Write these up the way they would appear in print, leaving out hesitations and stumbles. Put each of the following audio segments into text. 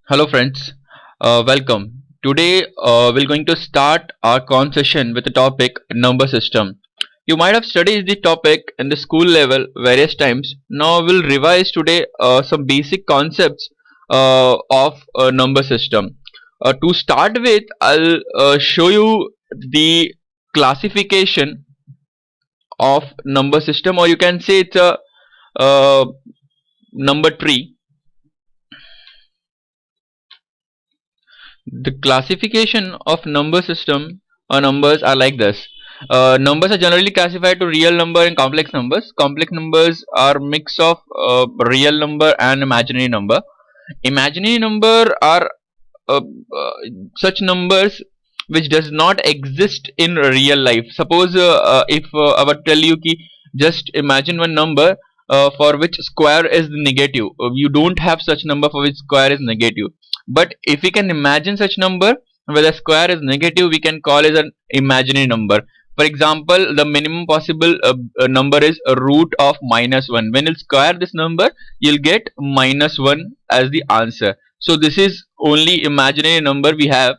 Hello friends, welcome. Today we're going to start our conversation with the topic number system. You might have studied the topic in the school level various times. Now we'll revise today some basic concepts of a number system. To start with, I'll show you the classification of number system, or you can say it's a uh, number tree. The classification of number system or numbers are like this. Numbers are generally classified to real number and complex numbers. Complex numbers are mix of real number and imaginary number. Imaginary number are such numbers which does not exist in real life. Suppose if I would tell you ki just imagine one number for which square is negative. You don't have such number for which square is negative. But if we can imagine such number where the square is negative, we can call it an imaginary number. For example, the minimum possible number is a root of -1. When you square this number, you'll get -1 as the answer. So this is only imaginary number we have.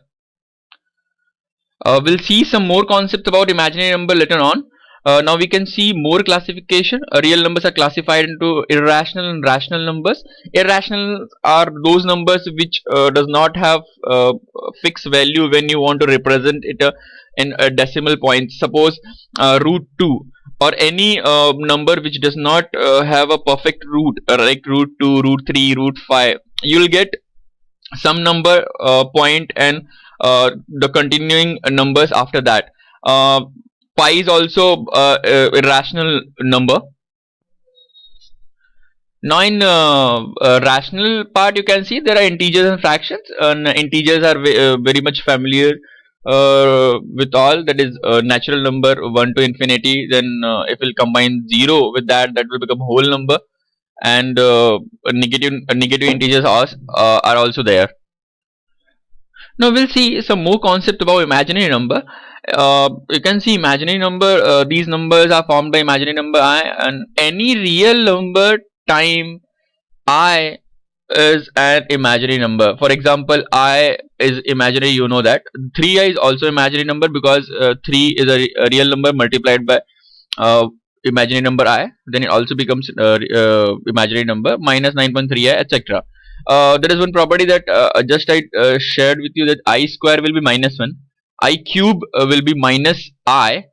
We'll see some more concepts about imaginary number later on. Now we can see more classification. Real numbers are classified into irrational and rational numbers. Irrational are those numbers which does not have fixed value when you want to represent it in a decimal point. Suppose root 2 or any number which does not have a perfect root, like root 2, root 3, root 5. You'll get some number point and the continuing numbers after that. Pi is also irrational number. Now in rational part, you can see there are integers and fractions, and integers are very much familiar with all. That is natural number 1 to infinity. Then if we'll combine 0 with that, that will become whole number, and negative integers are also there. Now we'll see some more concept about imaginary number. You can see imaginary number. These numbers are formed by imaginary number I, and any real number time I is an imaginary number. For example, I is imaginary. You know that 3i is also imaginary number because 3 is a real number multiplied by imaginary number I. Then it also becomes imaginary number minus 9.3i, etc. There is one property that just I shared with you, that I square will be -1, I cube will be minus I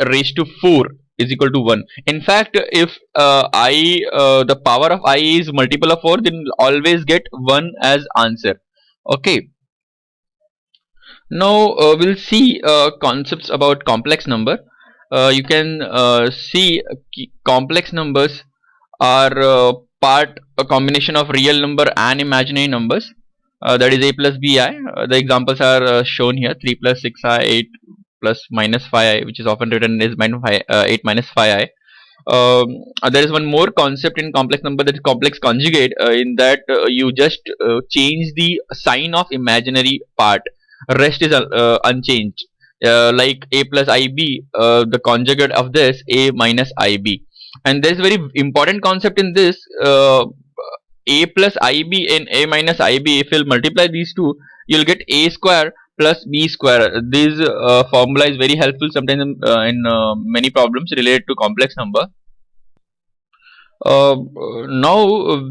raised to 4 is equal to 1. In fact, if the power of I is multiple of 4, then you'll always get 1 as answer. Okay. Now we'll see concepts about complex number. You can see complex numbers are a combination of real number and imaginary numbers. That is a plus bi. The examples are shown here: 3 plus 6i, 8 plus minus 5i, which is often written as 8 minus 5i. There is one more concept in complex number, that is complex conjugate. In that you just change the sign of imaginary part, rest is unchanged. Like a plus ib, the conjugate of this a minus ib. And there is very important concept in this. A plus ib and a minus ib, if you'll multiply these two, you'll get a square plus b square. This formula is very helpful sometimes in many problems related to complex number. Now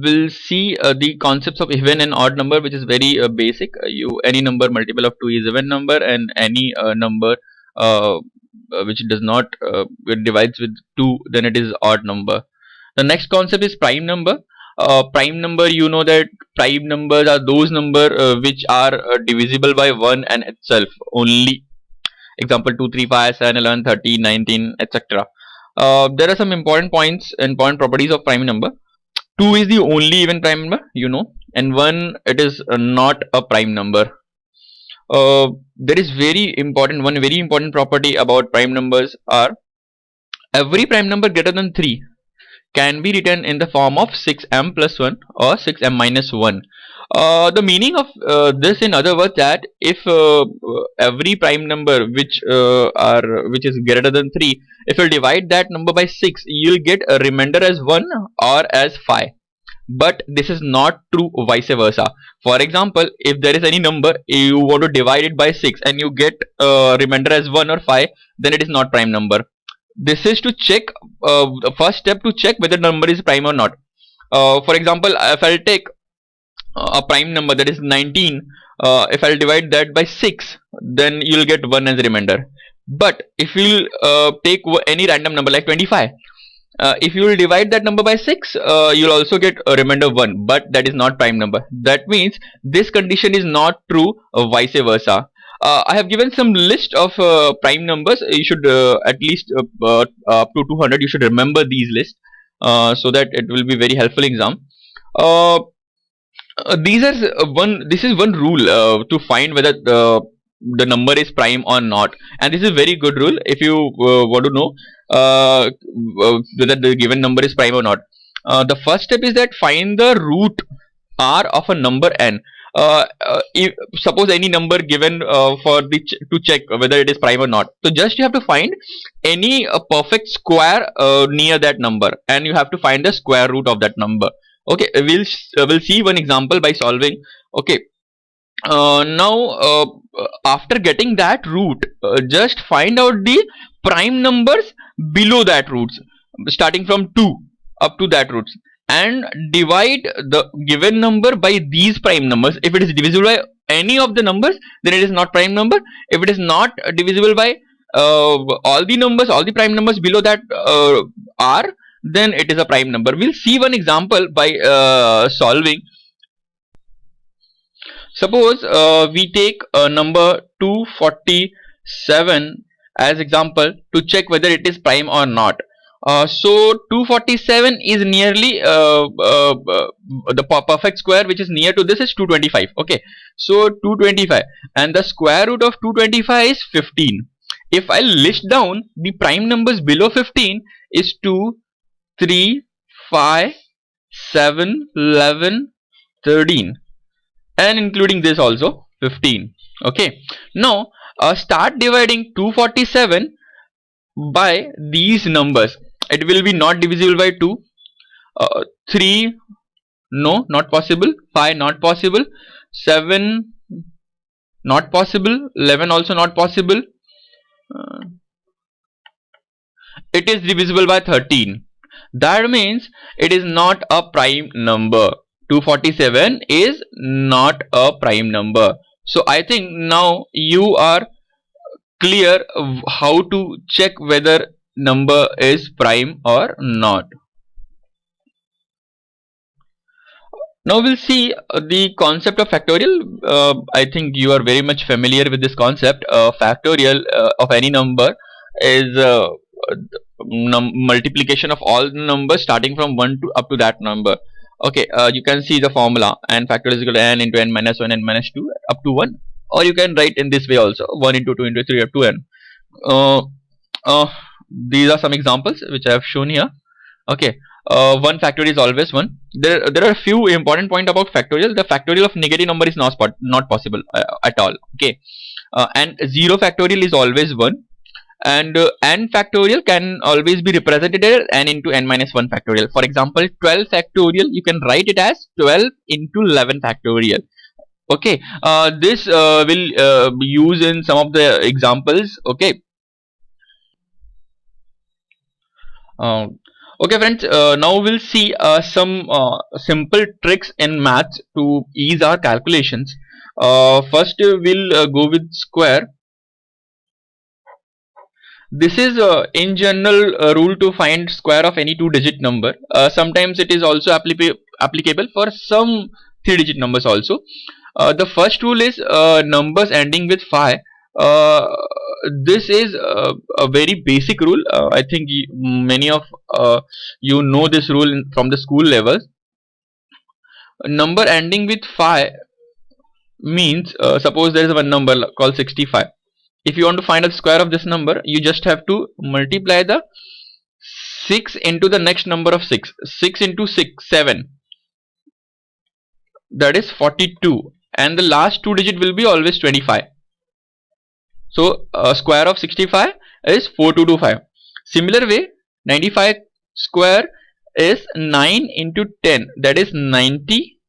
we'll see the concepts of even and odd number, which is very basic. Any number multiple of 2 is even number, and any number which does not divides with 2, then it is odd number. The next concept is prime number. Prime number, you know that prime numbers are those number which are divisible by 1 and itself only. Example 2, 3, 5, 7, 11, 13, 19, etc. There are some important points and important properties of prime number. 2 is the only even prime number, you know, and 1 it is not a prime number. There is one very important property about prime numbers are every prime number greater than 3 can be written in the form of 6m plus 1 or 6m minus 1. The meaning of this, in other words, that if every prime number which is greater than 3, if you divide that number by 6, you'll get a remainder as 1 or as 5. but this is not true vice versa. For example, if there is any number you want to divide it by 6 and you get remainder as 1 or 5, then it is not prime number. This is to check, the first step to check whether number is prime or not. For example, if I'll take a prime number, that is 19, if I'll divide that by 6, then you'll get 1 as remainder. But if you'll take any random number like 25, if you will divide that number by 6, you'll also get a remainder 1, but that is not prime number. That means this condition is not true vice versa. I have given some list of prime numbers. You should at least up to 200 you should remember these lists, so that it will be very helpful in exam. These are this is one rule to find whether the number is prime or not, and this is a very good rule if you want to know whether the given number is prime or not. The first step is that find the root r of a number n. If suppose any number given for the to check whether it is prime or not, so just you have to find any perfect square near that number, and you have to find the square root of that number. Okay, we'll see one example by solving. Okay, now after getting that root, just find out the prime numbers below that roots, starting from 2 up to that roots, and divide the given number by these prime numbers. If it is divisible by any of the numbers, then it is not prime number. If it is not divisible by all the numbers, all the prime numbers below that r, then it is a prime number. We'll see one example by solving. Suppose we take number 247 as example to check whether it is prime or not. So 247 is nearly the perfect square which is near to this is 225. Okay, so 225, and the square root of 225 is 15. If I list down the prime numbers below 15 is 2, 3, 5, 7, 11, 13, and including this also 15. Okay, now start dividing 247 by these numbers. It will be not divisible by 2. 3, no, not possible. 5, not possible. 7, not possible. 11, also not possible. It is divisible by 13. That means it is not a prime number. 247 is not a prime number. So I think now you are clear how to check whether number is prime or not. Now we'll see the concept of factorial. I think you are very much familiar with this concept. Factorial of any number is multiplication of all the numbers starting from 1 to up to that number. Okay, you can see the formula, n factorial is equal to n into n minus 1 n minus 2 up to 1, or you can write in this way also, 1 into 2 into 3 up to n. These are some examples which I have shown here. Okay, 1 factorial is always 1. There are a few important points about factorial. The factorial of negative number is not possible at all. Okay, and 0 factorial is always 1. And n factorial can always be represented as n into n minus 1 factorial. For example, 12 factorial, you can write it as 12 into 11 factorial. Okay, this will be used in some of the examples. Okay. Okay friends, now we'll see some simple tricks in maths to ease our calculations. First we'll go with square. This is in general a rule to find square of any 2-digit number. Sometimes it is also applicable for some 3-digit numbers also. The first rule is numbers ending with 5. This is a very basic rule. I think many of you know this rule from the school levels. Number ending with 5 means suppose there is one number called 65. If you want to find the square of this number, you just have to multiply the 6 into the next number of 6. 6 into 6, 7. That is 42. And the last 2 digit will be always 25. So square of 65 is 4225. Similar way, 95 square is 9 into 10, that is 90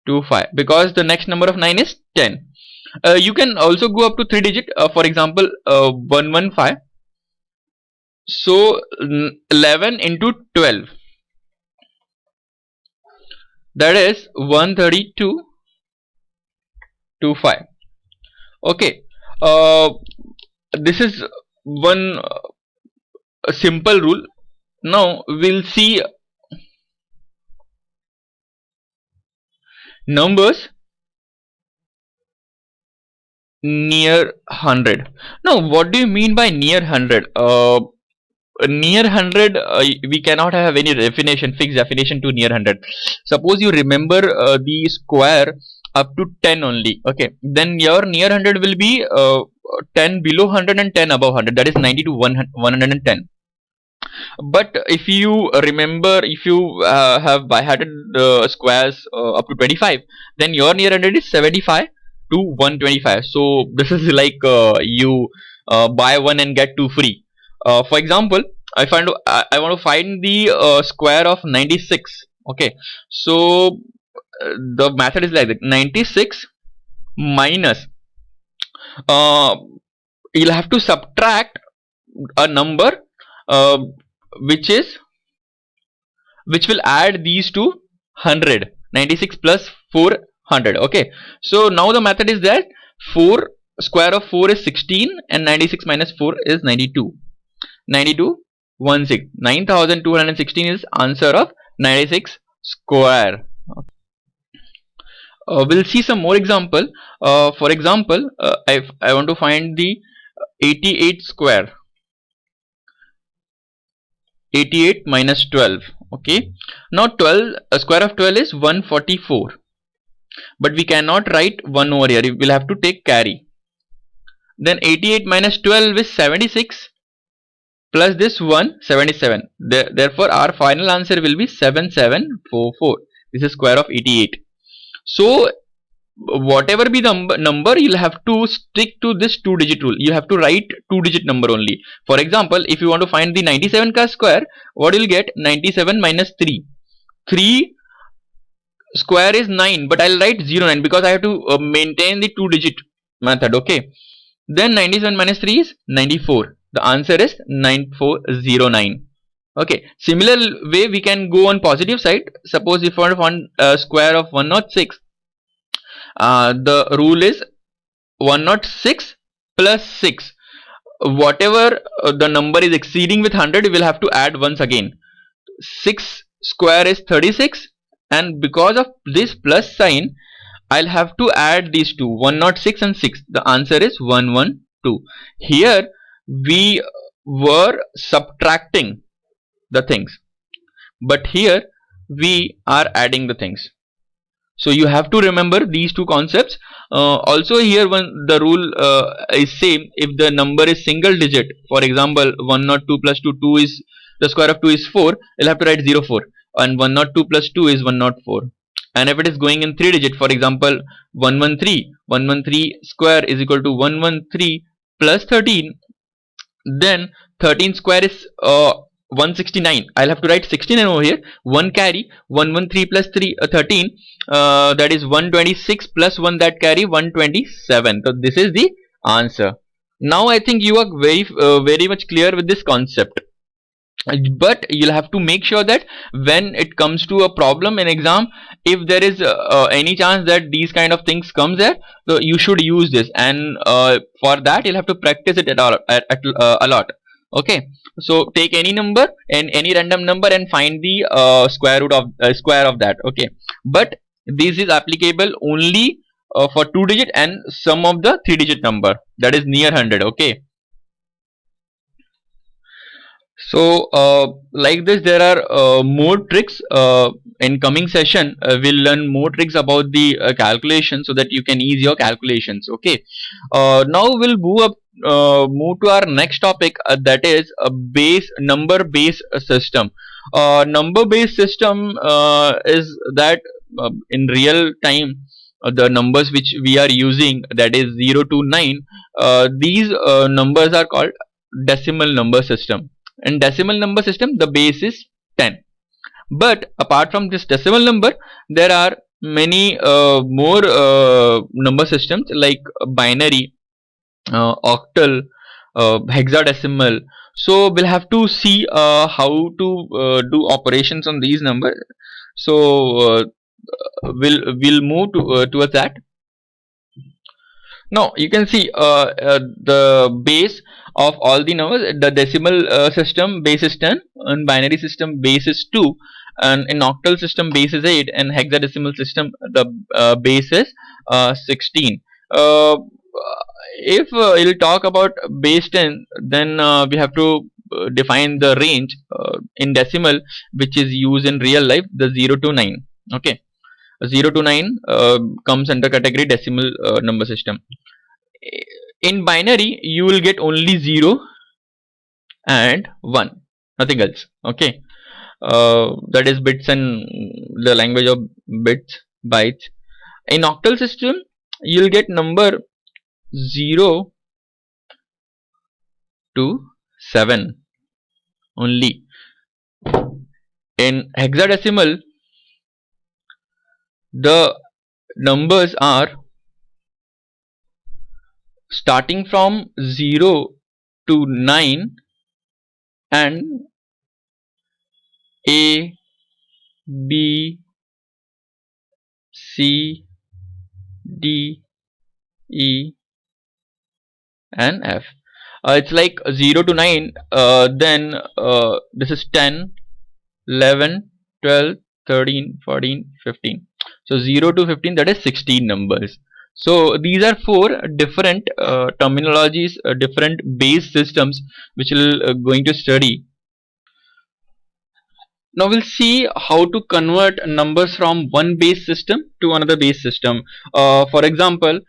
to 5, because the next number of 9 is 10. You can also go up to 3 digit, for example 115. So 11 into 12, that is 132 to 5. Okay, this is one simple rule. Now we'll see numbers near 100. Now what do you mean by near 100? Near 100, we cannot have any definition, fixed definition to near 100. Suppose you remember the square up to 10 only, okay, then your near 100 will be 10 below 100 and 10 above 100, that is 90 to 110. But if you remember, if you have by-hearted squares up to 25, then your near 100 is 75 to 125. So this is like you buy one and get two free. For example, I want to find the square of 96. Okay, so the method is like that: 96 minus, uh, you'll have to subtract a number uh, which will add these to 100. 96 plus 400. Okay, so now the method is that 4 square of 4 is 16 and 96 minus 4 is 92. 9216 is answer of 96 square. We'll see some more example. For example, I want to find the 88 square. 88 minus 12. Okay, now 12, square of 12 is 144, but we cannot write 1 over here, we'll have to take carry. Then 88 minus 12 is 76, plus this 1, 77. Therefore our final answer will be 7744. This is square of 88. So whatever be the number, you'll have to stick to this 2-digit rule. You have to write 2-digit number only. For example, if you want to find the 97 ka square, what you'll get? 97 minus 3. 3 square is 9, but I'll write 09 because I have to maintain the 2-digit method. Okay, then 97 minus 3 is 94. The answer is 9409. Okay, similar way we can go on positive side. Suppose if you want to find square of 106, the rule is 106 plus 6. Whatever the number is exceeding with 100, we will have to add once again. 6 square is 36, and because of this plus sign, I'll have to add these two, 106 and 6. The answer is 112. Here we were subtracting the things, but here we are adding the things. So you have to remember these two concepts. Also here the rule is same. If the number is single digit, for example 102 plus 2 is, the square of 2 is 4, you'll have to write 04, and 102 plus 2 is 104. And if it is going in 3 digit, for example 113 square is equal to 113 plus 13, then 13 square is 169. I'll have to write 69 over here. 1 carry, 113 plus 13, that is 126 plus 1 that carry, 127. So this is the answer. Now I think you are very much clear with this concept. But you'll have to make sure that when it comes to a problem in exam, if there is any chance that these kind of things comes there, so you should use this, and for that you'll have to practice it a lot. Okay, so take any number and any random number and find the square root of square of that. Okay, but this is applicable only for 2 digit and some of the 3 digit number, that is near 100. Okay, so like this there are more tricks. In coming session we'll learn more tricks about the calculation, so that you can ease your calculations. Okay, now we'll move to our next topic, that is a number based system. Number based system is that in real time the numbers which we are using, that is 0 to 9, these numbers are called decimal number system. In decimal number system the base is 10. But apart from this decimal number, there are many more number systems like binary, octal, hexadecimal. So we'll have to see how to do operations on these numbers. So we'll move towards that. Now you can see the base of all the numbers. The decimal system base is 10, and binary system base is 2, and in octal system base is 8, and hexadecimal system the base is 16. If you'll talk about base 10, then we have to define the range in decimal, which is used in real life, the 0 to 9. Okay, 0 to 9 comes under category decimal number system. In binary, you will get only 0 and 1, nothing else. Okay, that is bits and the language of bits, bytes. In octal system, you'll get number 0 to 7 only. In hexadecimal, the numbers are starting from 0 to 9 and A, B, C, D, E and F. It's like 0 to 9, then this is 10, 11, 12, 13, 14, 15. So 0 to 15, that is 16 numbers. So these are four different terminologies, different base systems which we'll going to study. Now we'll see how to convert numbers from one base system to another base system. For example,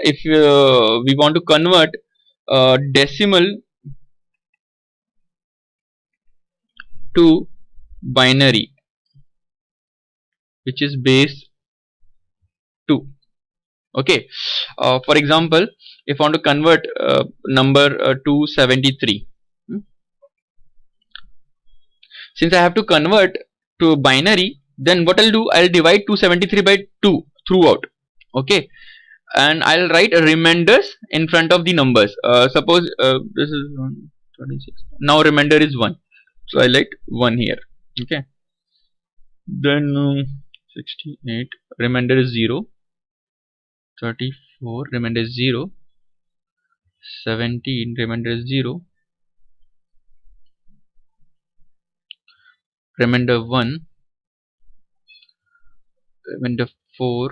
if we want to convert decimal to binary, which is base 2. Okay, for example, if I want to convert number 273, since I have to convert to binary, then what I'll do, I'll divide 273 by 2 throughout. Okay, and I'll write reminders in front of the numbers. Suppose this is 126. Now remainder is 1, so I write 1 here. Okay, then 68, remainder is 0. 34, remainder is 0. 17, remainder is 0. Remainder 1. Remainder 4.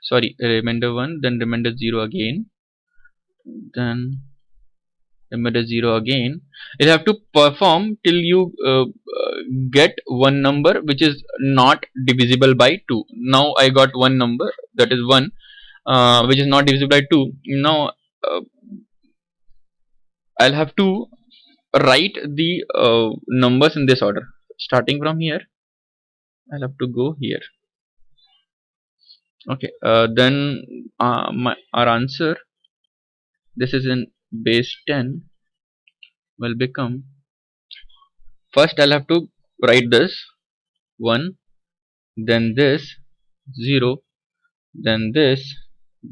Sorry, remainder 1, then remainder 0 again. Then remainder 0 again. You have to perform till you get one number which is not divisible by 2. Now I got one number, that is 1, which is not divisible by 2. Now I'll have to write the numbers in this order. Starting from here, I'll have to go here. Okay, then our answer, this is in base 10, will become, first I'll have to write this 1, then this 0, then this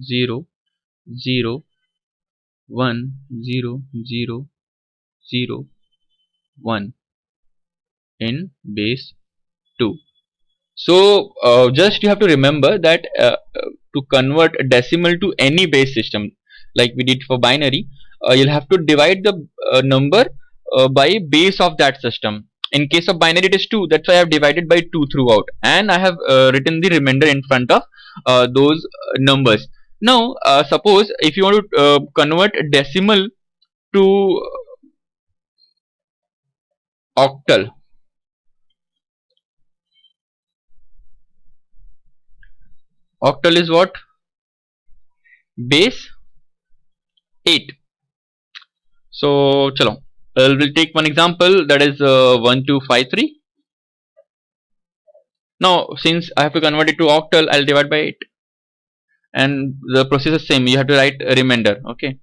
0, 0, 1, 0, 0, 0, 1 in base 2. So just you have to remember that to convert a decimal to any base system like we did for binary, you'll have to divide the number by base of that system. In case of binary it is 2, that's why I have divided by 2 throughout, and I have written the remainder in front of those numbers. Now suppose if you want to convert decimal to octal, octal is what? Base 8. So chalo, we'll take one example, that is 1253. Now since I have to convert it to octal, I'll divide by 8, and the process is same, you have to write a remainder. Okay,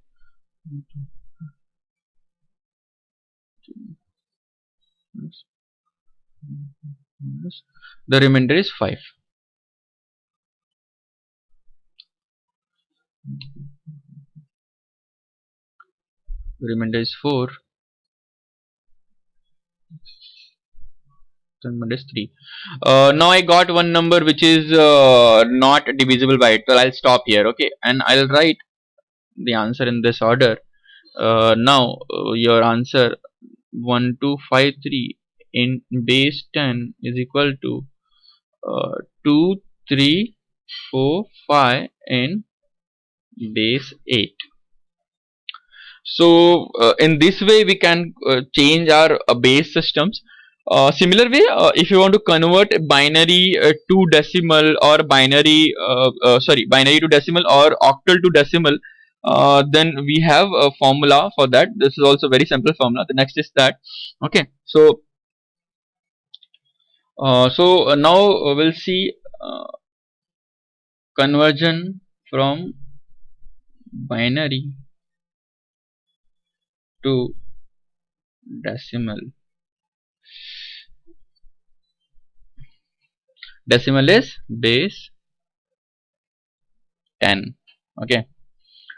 The remainder is 5. The remainder is 4. The remainder is 3. Now I got one number which is not divisible by it. So I'll stop here, okay, and I'll write the answer in this order. Now your answer 1253 in base 10 is equal to 2, 3, 4, 5 in base 8. So in this way we can change our base systems. Similar way, if you want to convert binary to decimal, or binary binary to decimal or octal to decimal, then we have a formula for that. This is also very simple formula. The next is that, okay. So now we'll see conversion from binary to decimal. Decimal is base 10, okay.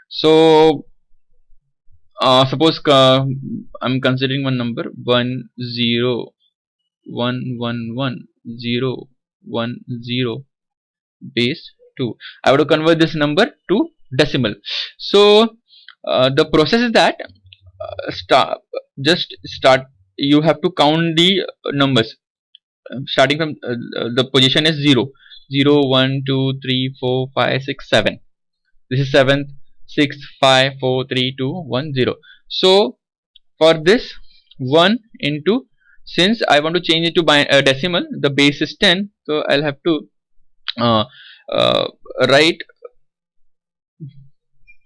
So suppose I'm considering one number 10111010 base 2. I have to convert this number to decimal. So the process is that you have to count the numbers starting from the position is 0, 0, 1, 2, 3, 4, 5, 6, 7. This is 7th, 6, 5, 4, 3, 2, 1, 0. So for this 1 into, since I want to change it to decimal, the base is 10, so I'll have to write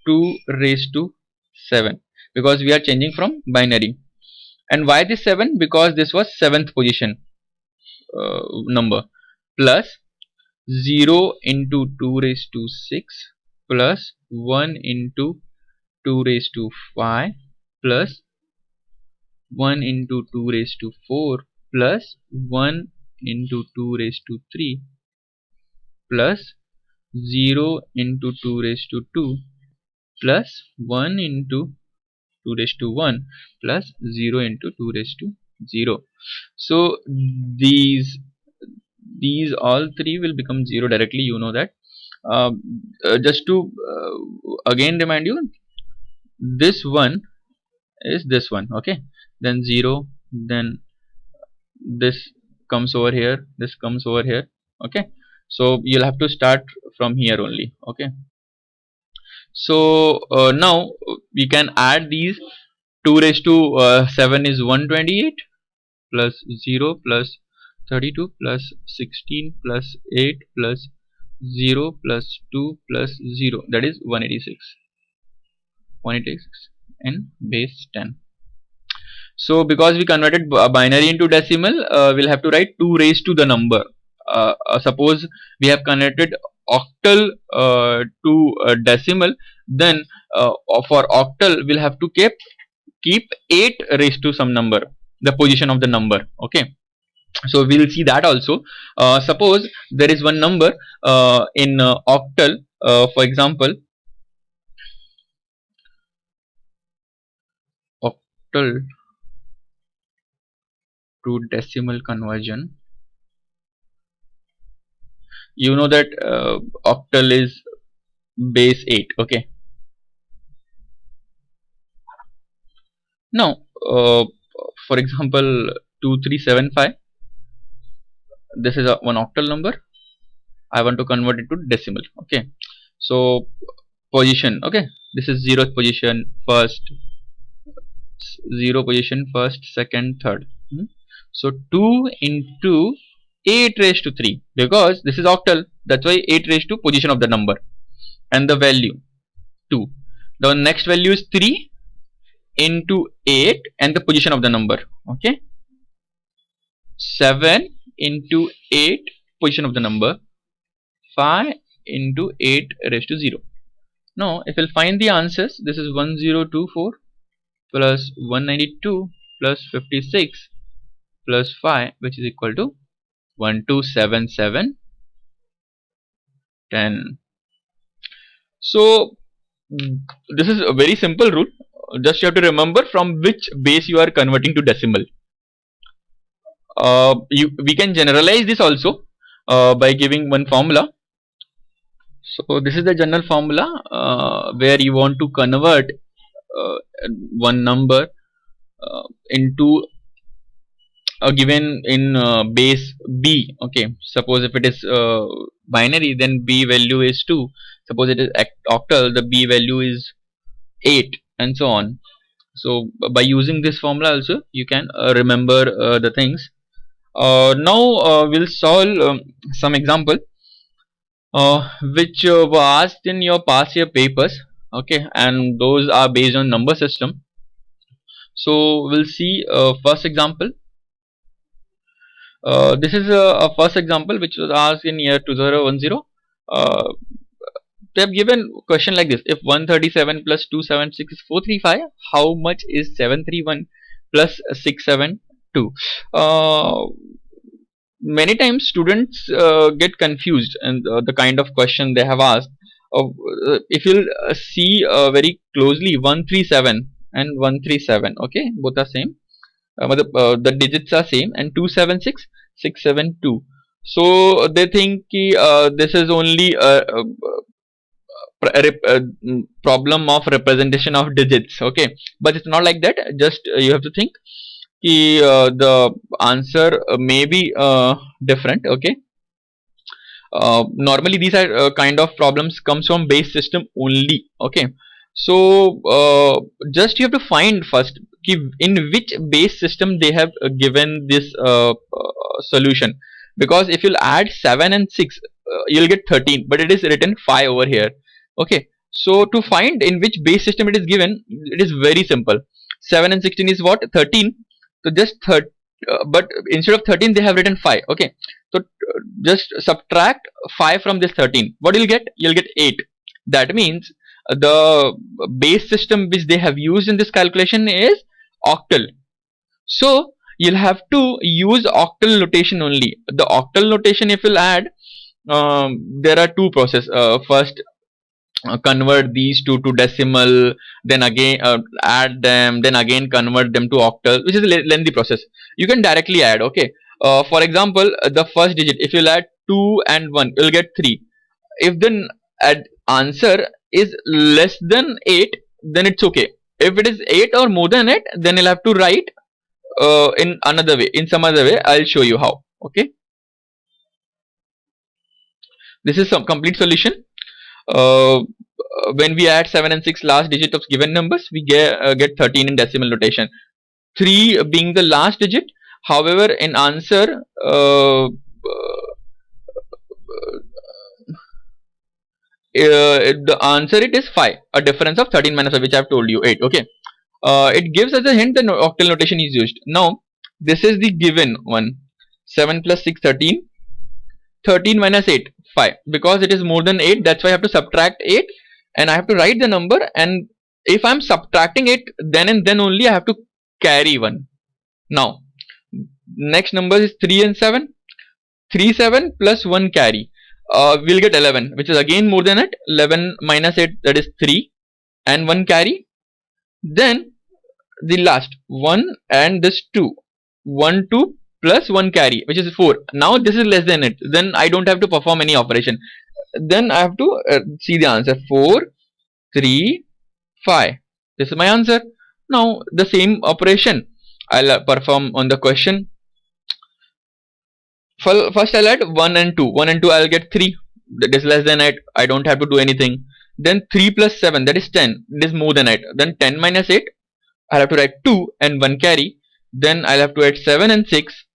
2 raised to 7, because we are changing from binary. And why this 7? Because this was 7th position number, plus 0 into 2 raised to 6 plus 1 into 2 raised to 5 plus 1 into 2 raised to 4 plus 1 into 2 raised to 3 plus 0 into 2 raised to 2 plus 1 into 2 raised to 1 plus 0 into 2 raised to 0. So these all three will become 0 directly, you know that. Just to again remind you, this one is this one, okay, then 0, then this comes over here, this comes over here, okay. So you'll have to start from here only, okay. So now we can add these. 2 raised to 7 is 128 plus 0 plus 32 plus 16 plus 8 plus 0 plus 2 plus 0, that is 186 in base 10. So because we converted binary into decimal, we'll have to write 2 raised to the number. Suppose we have converted octal to decimal, then for octal we'll have to keep 8 raised to some number, the position of the number, okay. So we'll see that also. Suppose there is one number in octal, for example, octal to decimal conversion. You know that octal is base 8, okay. Now for example 2375, this is one octal number. I want to convert it to decimal, okay. So position, okay, this is 0th position, first 0 position, first, second, third. So 2 into 8 raised to 3, because this is octal, that's why 8 raised to position of the number and the value 2. The next value is 3 into 8 and the position of the number, okay. 7 into 8 position of the number, 5 into 8 raised to 0. Now if we'll find the answers, this is 1024 plus 192 plus 56 plus 5, which is equal to 1277 10. So this is a very simple rule. Just you have to remember from which base you are converting to decimal. We can generalize this also by giving one formula. So this is the general formula where you want to convert one number into a given in base b. Okay, suppose if it is binary, then b value is 2. Suppose it is octal, the b value is 8, and so on. So by using this formula also you can remember the things. Now we'll solve some example which were asked in your past year papers. Okay, and those are based on number system. So we'll see first example. This is a first example which was asked in year 2010. They have given question like this: if 137 plus 276 is 435, how much is 731 plus 672? Many times students get confused and the kind of question they have asked. If you'll see very closely, 137 and 137, okay, both are same. The digits are same, and 276 672. So they think this is only a problem of representation of digits. Okay, but it's not like that. Just you have to think the answer may be different. Okay, normally these are kind of problems comes from base system only. Okay, so just you have to find first in which base system they have given this solution, because if you'll add 7 and 6 you'll get 13, but it is written 5 over here. Okay, so to find in which base system it is given, it is very simple. 7 and 16 is what? 13. So just but instead of 13 they have written 5. Okay, so just subtract 5 from this 13. What you'll get? You'll get 8. That means the base system which they have used in this calculation is octal. So you'll have to use octal notation only. The octal notation, if you'll add, there are two processes. First, convert these two to decimal, then again add them, then again convert them to octal, which is a lengthy process. You can directly add. Okay, for example, the first digit, if you'll add 2 and 1, you'll get 3. If the answer is less than 8, then it's okay. If it is 8 or more than 8, then you'll have to write in another way, in some other way. I'll show you how. Okay, this is some complete solution. When we add 7 and 6 last digit of given numbers, we get 13 in decimal notation, 3 being the last digit. However, in answer the answer it is 5, a difference of 13 minus 5, which I have told you 8. Okay, it gives us a hint that octal notation is used. Now this is the given one: 7 plus 6 13, 13 minus 8 5, because it is more than 8, that's why I have to subtract 8 and I have to write the number, and if I'm subtracting it, then and then only I have to carry 1. Now next number is 3 and 7. 3 7 plus 1 carry, we'll get 11, which is again more than it. 11 minus 8, that is 3, and 1 carry. Then the last 1 and this 2, 1 2 plus 1 carry, which is 4. Now this is less than it, then I don't have to perform any operation. Then I have to see the answer: 4 3 5. This is my answer. Now the same operation I'll perform on the question. First I'll add 1 and 2. 1 and 2 I'll get 3. That is less than 8. I don't have to do anything. Then 3 plus 7, that is 10. It is more than 8. Then 10 minus 8, I'll have to write 2 and 1 carry. Then I'll have to add 7 and 6.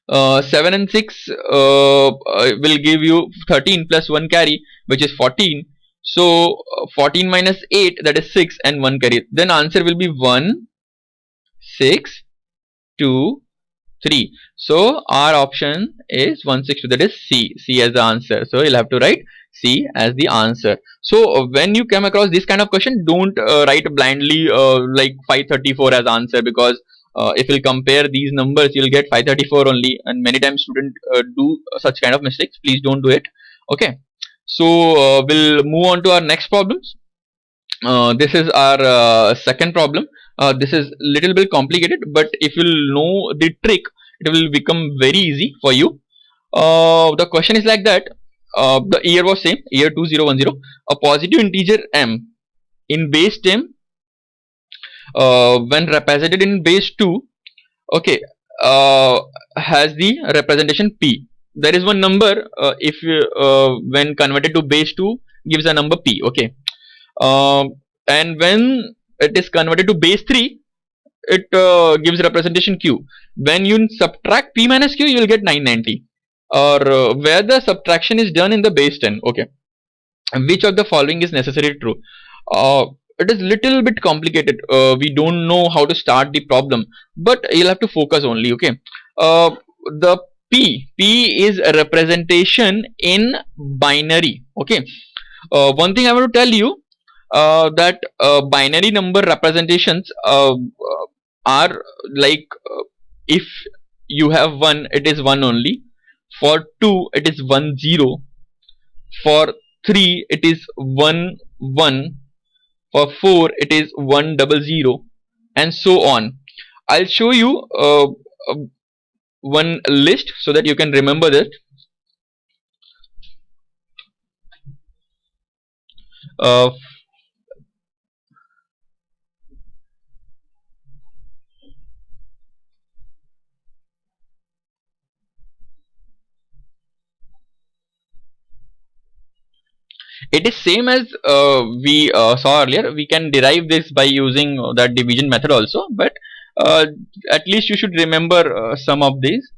7 and 6 will give you 13 plus 1 carry, which is 14. So 14 minus 8, that is 6, and 1 carry. Then answer will be 1 6 2 3. So our option is 162, that is C as the answer. So you'll have to write C as the answer. So when you come across this kind of question, don't write blindly like 534 as answer, because If you'll compare these numbers, you'll get 534 only, and many times students do such kind of mistakes. Please don't do it. Okay, so we'll move on to our next problems. This is our second problem. This is little bit complicated, but if you'll know the trick, it will become very easy for you. The question is like that. The year was same, year 2010. A positive integer m in base 10 when represented in base 2, okay, has the representation p. There is one number, if when converted to base 2 gives a number p, okay, and when it is converted to base 3, it gives representation q. When you subtract p minus q, you will get 990, or where the subtraction is done in the base 10, okay. Which of the following is necessarily true? It is little bit complicated. We don't know how to start the problem, but you'll have to focus only, okay. The p is a representation in binary, okay. One thing I want to tell you, that binary number representations are like, if you have 1, it is 1 only. For 2, it is 1 0. For 3, it is 1 1. For 4, it is 1 0 and so on. I'll show you one list so that you can remember that. It is same as we saw earlier. We can derive this by using that division method also, but at least you should remember some of these.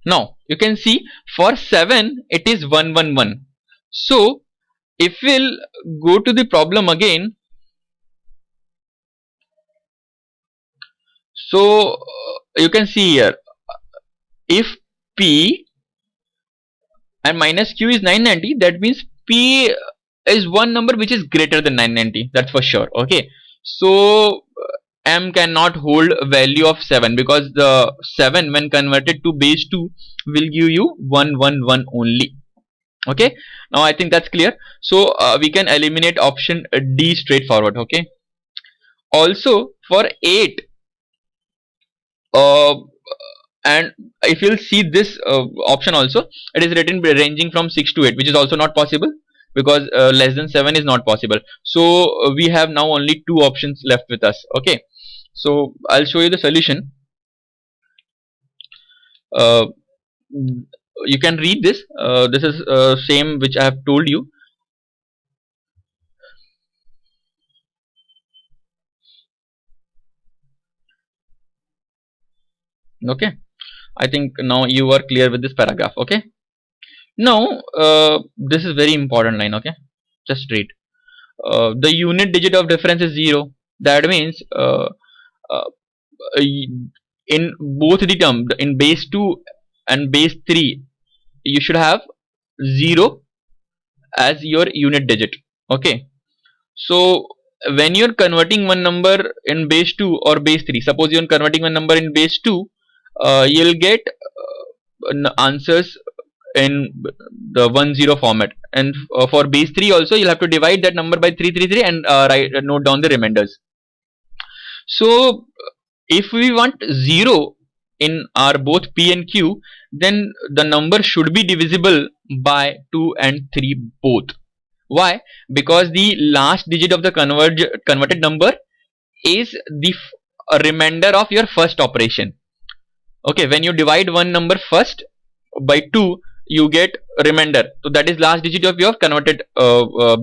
Now you can see for 7 it is 1 1 1. So if we'll go to the problem again, so you can see here, if p and minus q is 990, that means p is one number which is greater than 990, that's for sure, okay. So m cannot hold value of 7, because the 7 when converted to base 2 will give you 1 1 1 only, okay. Now I think that's clear. So we can eliminate option D straightforward, okay. Also for 8, and if you'll see this option also, it is written ranging from 6 to 8, which is also not possible, because less than 7 is not possible. So we have now only 2 options left with us, okay. So I'll show you the solution. You can read this. This is same which I have told you. Okay, I think now you are clear with this paragraph, okay. Now this is very important line, okay. Just read. The unit digit of difference is 0. That means in both the term, in base 2 and base 3, you should have 0 as your unit digit, okay. So when you're converting one number in base 2 or base 3, suppose you're converting one number in base 2, you'll get answers in the 1 0 format, and for base 3 also you'll have to divide that number by 333 and note down the remainders. So if we want 0 in our both p and q, then the number should be divisible by 2 and 3 both. Why? Because the last digit of the converted number is the remainder of your first operation, okay. When you divide one number first by 2, you get remainder, so that is last digit of your converted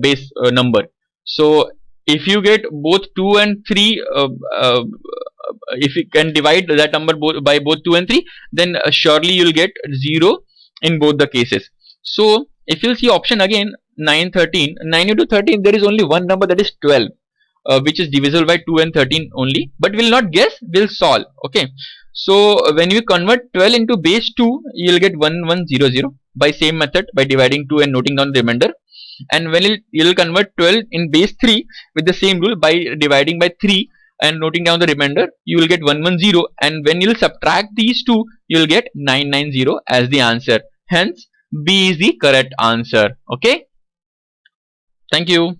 base number. So if you get both 2 and 3, if you can divide that number by both 2 and 3, then surely you will get 0 in both the cases. So if you see option again, 9 13, 9 into 13, there is only one number, that is 12, which is divisible by 2 and 13 only, but we'll not guess, we'll solve, okay. So when you convert 12 into base 2, you'll get 1100 by same method, by dividing 2 and noting down the remainder. and when you'll convert 12 in base 3 with the same rule by dividing by 3 and noting down the remainder, you will get 110, and when you'll subtract these two, you'll get 990 as the answer. Hence B is the correct answer. Okay, thank you.